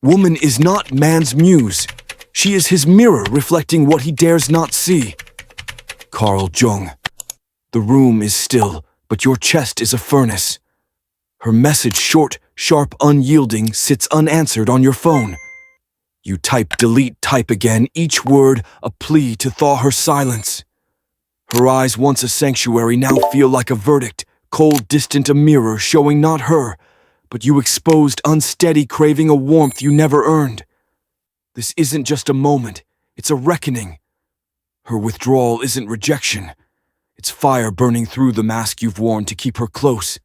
Woman is not man's muse. She is his mirror reflecting what he dares not see. Carl Jung. The room is still, but your chest is a furnace. Her message, short, sharp, unyielding, sits unanswered on your phone. You type, delete, type again, each word a plea to thaw her silence. Her eyes, once a sanctuary, now feel like a verdict, cold, distant, a mirror showing not her, but you exposed, unsteady, craving a warmth you never earned. This isn't just a moment, it's a reckoning. Her withdrawal isn't rejection. It's fire burning through the mask you've worn to keep her close.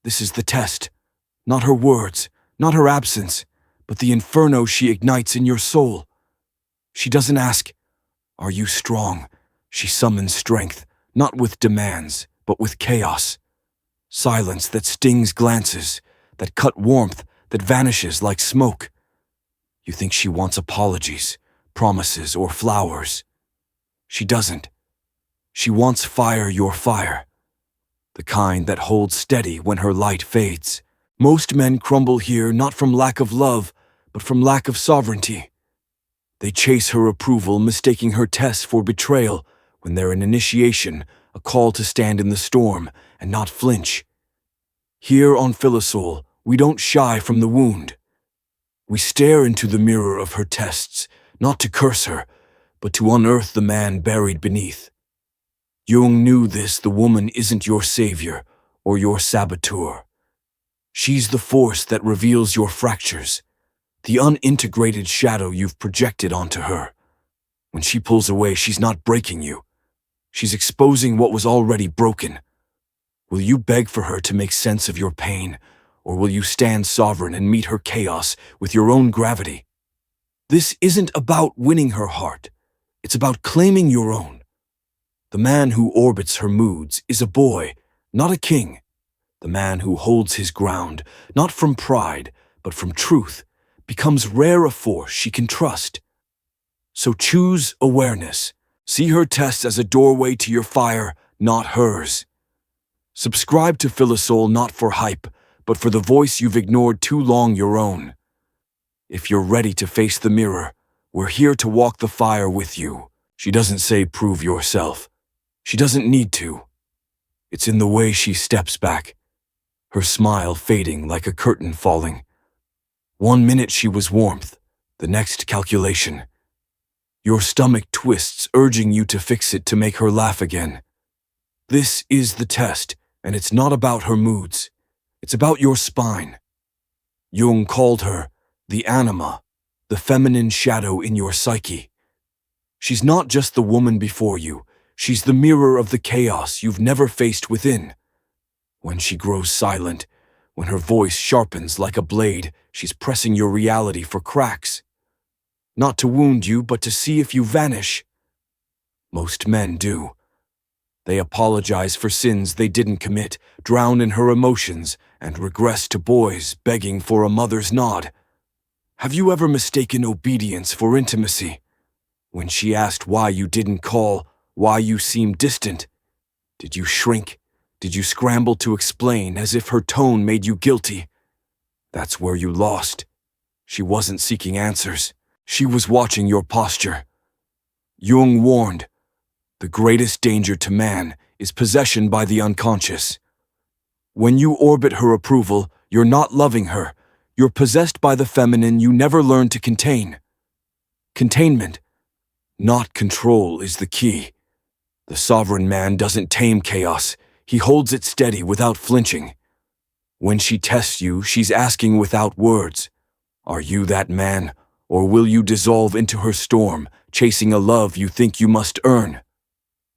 This is the test. Not her words, not her absence, but the inferno she ignites in your soul. She doesn't ask, "Are you strong?" She summons strength, not with demands, but with chaos. Silence that stings glances, that cut warmth, that vanishes like smoke. You think she wants apologies, promises, or flowers. She doesn't. She wants fire, your fire. The kind that holds steady when her light fades. Most men crumble here not from lack of love, but from lack of sovereignty. They chase her approval, mistaking her tests for betrayal, when they're an initiation, a call to stand in the storm and not flinch. Here on Philosoul, we don't shy from the wound. We stare into the mirror of her tests, not to curse her, but to unearth the man buried beneath. Jung knew this: the woman isn't your savior or your saboteur. She's the force that reveals your fractures, the unintegrated shadow you've projected onto her. When she pulls away, she's not breaking you. She's exposing what was already broken. Will you beg for her to make sense of your pain, or will you stand sovereign and meet her chaos with your own gravity? This isn't about winning her heart. It's about claiming your own. The man who orbits her moods is a boy, not a king. The man who holds his ground, not from pride, but from truth, becomes rare a force she can trust. So choose awareness. See her test as a doorway to your fire, not hers. Subscribe to Philosoul not for hype, but for the voice you've ignored too long, your own. If you're ready to face the mirror, we're here to walk the fire with you. She doesn't say prove yourself. She doesn't need to. It's in the way she steps back, her smile fading like a curtain falling. 1 minute she was warmth, the next calculation. Your stomach twists, urging you to fix it to make her laugh again. This is the test, and it's not about her moods. It's about your spine. Jung called her the anima, the feminine shadow in your psyche. She's not just the woman before you. She's the mirror of the chaos you've never faced within. When she grows silent, when her voice sharpens like a blade, she's pressing your reality for cracks. Not to wound you, but to see if you vanish. Most men do. They apologize for sins they didn't commit, drown in her emotions, and regress to boys begging for a mother's nod. Have you ever mistaken obedience for intimacy? When she asked why you didn't call, why you seemed distant, did you shrink? Did you scramble to explain as if her tone made you guilty? That's where you lost. She wasn't seeking answers. She was watching your posture. Jung warned, the greatest danger to man is possession by the unconscious. When you orbit her approval, you're not loving her. You're possessed by the feminine you never learned to contain. Containment, not control, is the key. The sovereign man doesn't tame chaos. He holds it steady without flinching. When she tests you, she's asking without words, are you that man, or will you dissolve into her storm, chasing a love you think you must earn?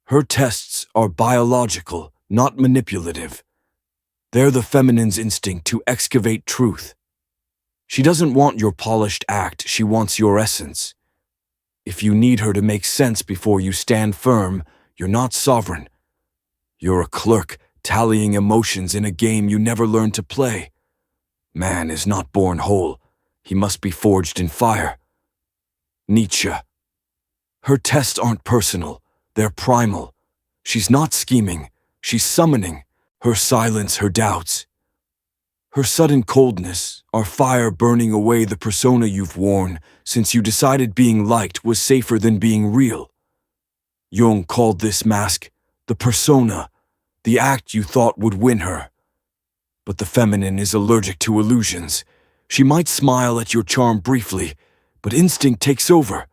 Her tests are biological, not manipulative. They're the feminine's instinct to excavate truth. She doesn't want your polished act, she wants your essence. If you need her to make sense before you stand firm, you're not sovereign. You're a clerk, tallying emotions in a game you never learned to play. Man is not born whole. He must be forged in fire. Nietzsche. Her tests aren't personal. They're primal. She's not scheming. She's summoning. Her silence, her doubts. Her sudden coldness, our fire burning away the persona you've worn since you decided being liked was safer than being real. Jung called this mask the persona, the act you thought would win her. But the feminine is allergic to illusions. She might smile at your charm briefly, but instinct takes over.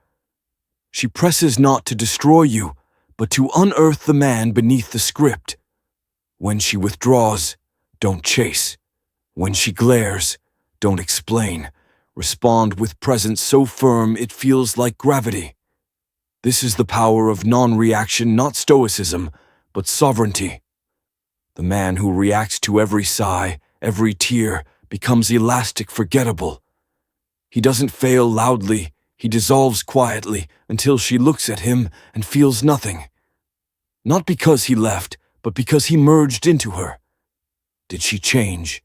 She presses not to destroy you, but to unearth the man beneath the script. When she withdraws, don't chase. When she glares, don't explain. Respond with presence so firm it feels like gravity. This is the power of non-reaction, not stoicism, but sovereignty. The man who reacts to every sigh, every tear, becomes elastic, forgettable. He doesn't fail loudly, he dissolves quietly until she looks at him and feels nothing. Not because he left, but because he merged into her. Did she change?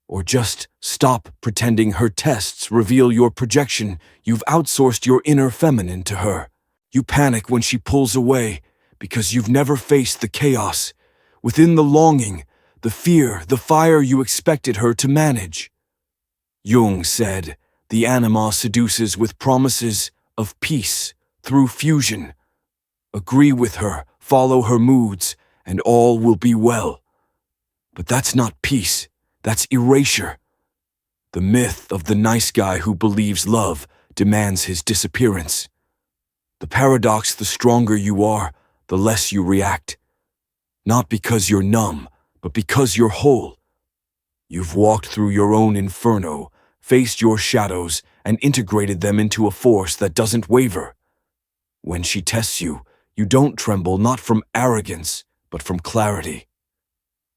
Or just stop pretending? Her tests reveal your projection. You've outsourced your inner feminine to her. You panic when she pulls away because you've never faced the chaos. Within the longing, the fear, the fire you expected her to manage. Jung said, the anima seduces with promises of peace through fusion. Agree with her, follow her moods, and all will be well. But that's not peace, that's erasure. The myth of the nice guy who believes love demands his disappearance. The paradox: the stronger you are, the less you react. Not because you're numb, but because you're whole. You've walked through your own inferno, faced your shadows, and integrated them into a force that doesn't waver. When she tests you, you don't tremble, not from arrogance, but from clarity.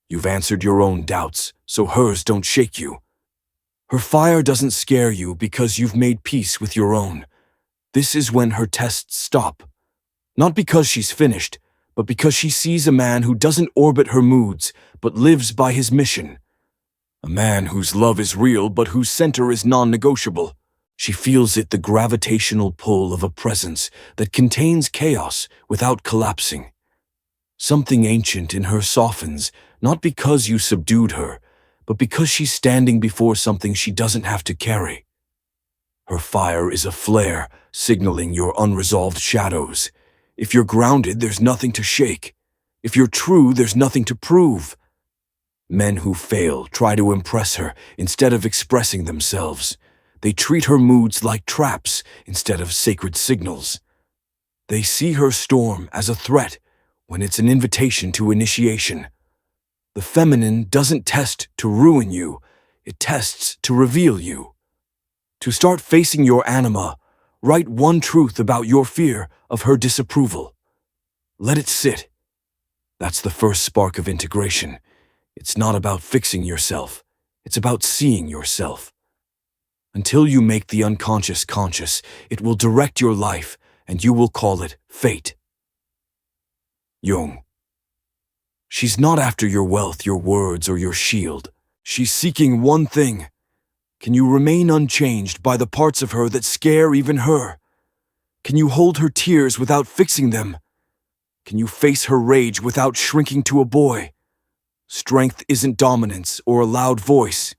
You've answered your own doubts, so hers don't shake you. Her fire doesn't scare you because you've made peace with your own. This is when her tests stop. Not because she's finished, but because she sees a man who doesn't orbit her moods, but lives by his mission. A man whose love is real, but whose center is non-negotiable. She feels it, the gravitational pull of a presence that contains chaos without collapsing. Something ancient in her softens, not because you subdued her, but because she's standing before something she doesn't have to carry. Her fire is a flare, signaling your unresolved shadows. If you're grounded, there's nothing to shake. If you're true, there's nothing to prove. Men who fail try to impress her instead of expressing themselves. They treat her moods like traps instead of sacred signals. They see her storm as a threat when it's an invitation to initiation. The feminine doesn't test to ruin you, it tests to reveal you. To start facing your anima, write one truth about your fear of her disapproval. Let it sit. That's the first spark of integration. It's not about fixing yourself, it's about seeing yourself. Until you make the unconscious conscious, it will direct your life, and you will call it fate. Jung. She's not after your wealth, your words, or your shield. She's seeking one thing. Can you remain unchanged by the parts of her that scare even her? Can you hold her tears without fixing them? Can you face her rage without shrinking to a boy? Strength isn't dominance or a loud voice.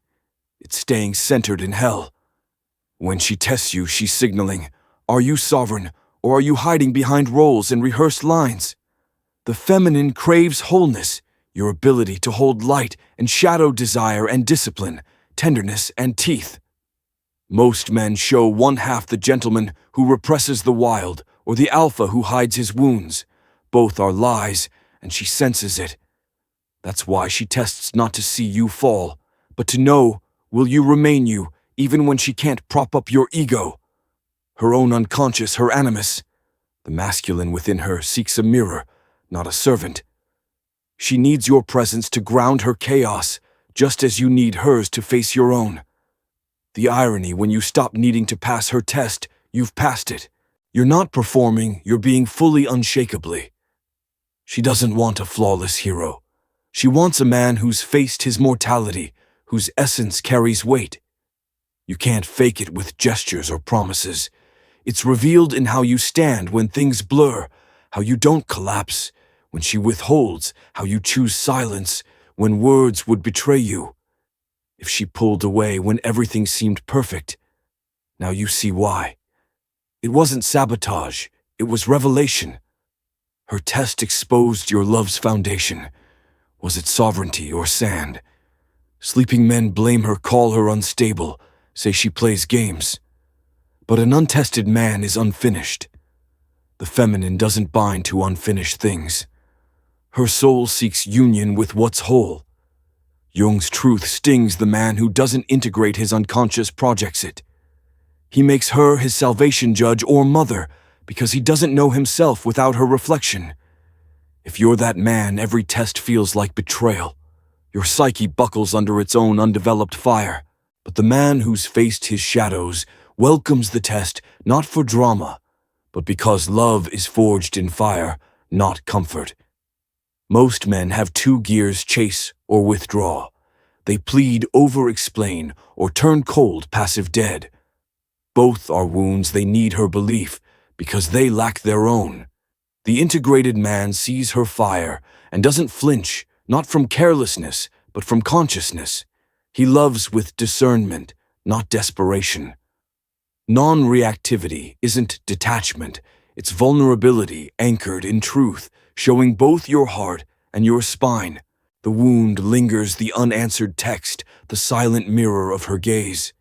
It's staying centered in hell. When she tests you, she's signaling, are you sovereign, or are you hiding behind roles and rehearsed lines? The feminine craves wholeness, your ability to hold light and shadow, desire and discipline, tenderness and teeth. Most men show one half: the gentleman who represses the wild, or the alpha who hides his wounds. Both are lies, and she senses it. That's why she tests not to see you fall, but to know, will you remain you, even when she can't prop up your ego? Her own unconscious, her animus. The masculine within her seeks a mirror, not a servant. She needs your presence to ground her chaos, just as you need hers to face your own. The irony: when you stop needing to pass her test, you've passed it. You're not performing, you're being fully, unshakably. She doesn't want a flawless hero. She wants a man who's faced his mortality, whose essence carries weight. You can't fake it with gestures or promises. It's revealed in how you stand when things blur, how you don't collapse when she withholds, how you choose silence when words would betray you. if she pulled away when everything seemed perfect. Now you see why. It wasn't sabotage, it was revelation. Her test exposed your love's foundation. Was it sovereignty or sand? Sleeping men blame her, call her unstable, say she plays games. But an untested man is unfinished. The feminine doesn't bind to unfinished things. Her soul seeks union with what's whole. Jung's truth stings the man who doesn't integrate his unconscious, projects it. He makes her his salvation judge or mother because he doesn't know himself without her reflection. If you're that man, every test feels like betrayal. Your psyche buckles under its own undeveloped fire. But the man who's faced his shadows welcomes the test not for drama, but because love is forged in fire, not comfort. Most men have two gears: chase or withdraw. They plead, over-explain, or turn cold, passive dead. Both are wounds. They need her belief because they lack their own. The integrated man sees her fire and doesn't flinch, not from carelessness, but from consciousness. He loves with discernment, not desperation. Non-reactivity isn't detachment, it's vulnerability anchored in truth, showing both your heart and your spine. The wound lingers, the unanswered text, the silent mirror of her gaze.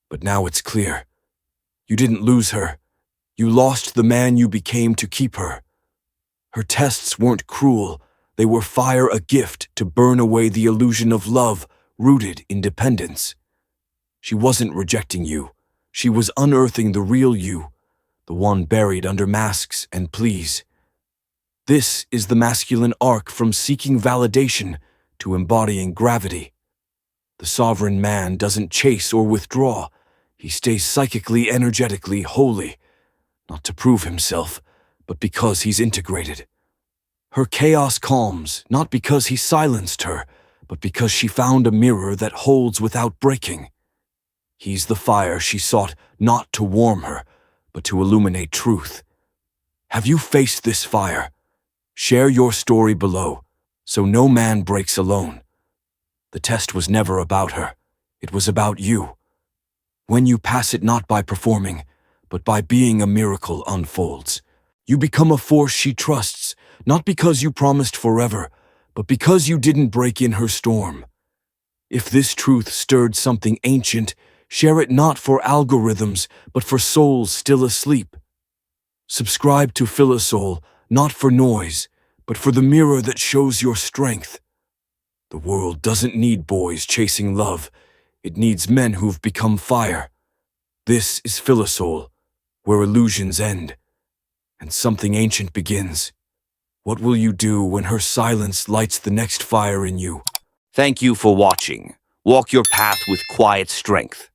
But now it's clear. You didn't lose her. You lost the man you became to keep her. Her tests weren't cruel. They were fire, a gift to burn away the illusion of love rooted in dependence. She wasn't rejecting you. She was unearthing the real you, the one buried under masks and pleas. This is the masculine arc from seeking validation to embodying gravity. The sovereign man doesn't chase or withdraw. He stays psychically, energetically holy, not to prove himself, but because he's integrated. Her chaos calms, not because he silenced her, but because she found a mirror that holds without breaking. He's the fire she sought not to warm her, but to illuminate truth. Have you faced this fire? Share your story below, so no man breaks alone. The test was never about her. It was about you. When you pass it not by performing, but by being, a miracle unfolds. You become a force she trusts, not because you promised forever, but because you didn't break in her storm. If this truth stirred something ancient, share it not for algorithms, but for souls still asleep. Subscribe to Philosoul, not for noise, but for the mirror that shows your strength. The world doesn't need boys chasing love. It needs men who've become fire. This is Philosoul, where illusions end and something ancient begins. What will you do when her silence lights the next fire in you? Thank you for watching. Walk your path with quiet strength.